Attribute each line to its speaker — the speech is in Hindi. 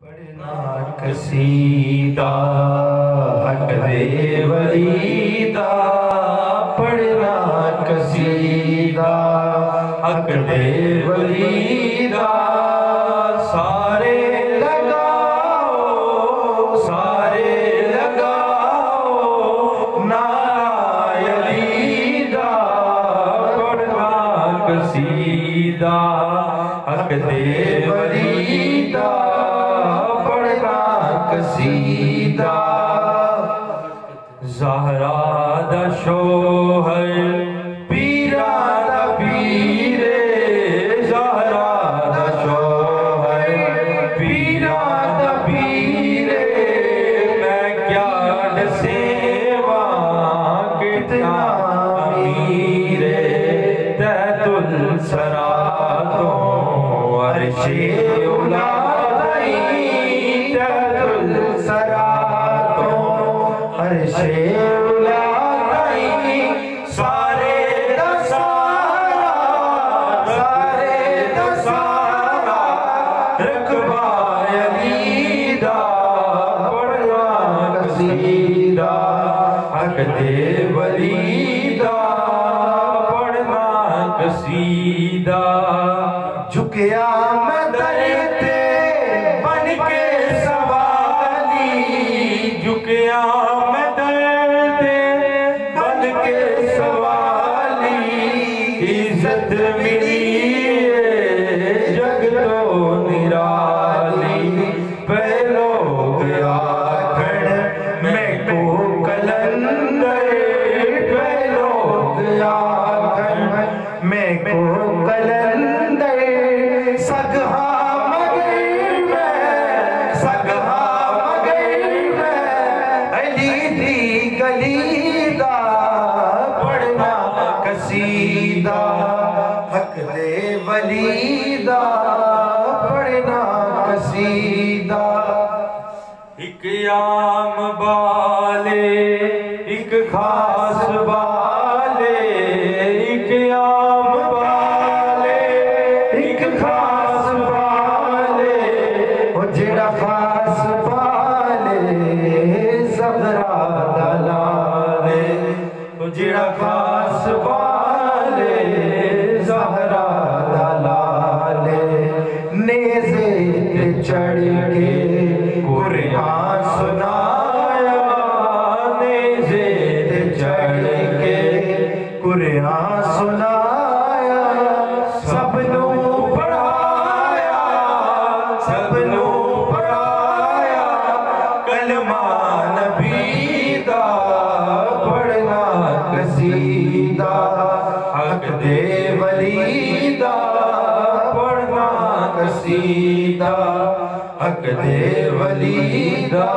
Speaker 1: पढ़ना कसीदा हक दे वलीदा, पढ़ना कसीदा हक दे वलीदा। सारे लगाओ नारा यलीदा, पढ़ना कसीदा हक दे वलीदा, पढ़ना कसीदा। ज़हरा दा शोहर पीरा दा पीरे, ज़हरा दा शोहर पीरा दा पीरे। मैं क्या दसेवा कितना अमीरे, तैतुल सरा तो अर्शे उलादाई, तैतुल सरा तो अर्शे उलादाई। सारे दा सारा रकबा यलीदा, पढ़ना कसीदा हक दे वलीदा, पढ़ना कसीदा। झुकिया मैं दरते बन के सवाली, झुकिया मैं दरते बन के सवाली। इज्जत मिली जग तो निराली, पहलो गया खड़ मैं को कलंदर, पहलो गया खड़ मैं को कलंदर। सगहा मगर मैं अली दी गलीदा, पढ़ना कसीदा हक दे वलीदा, पढ़ना कसीदा। एक आम बाले एक खास बाले, एक आम बाले एक खास बाले। ओ जेड़ा खास बाले ज़हरा दा लाले, ओ जेड़ा खास बाले ज़हरा दा लाले। नेज़े ते चढ़ के कुरान सुनाया, नेज़े ते चढ़ के कुरान सुनाया। सबनू पढ़ाया कलमा नबी दा, पढ़ना कसीदा हक दे वलीदा, पढ़ना कसीदा हक दे वलीदा।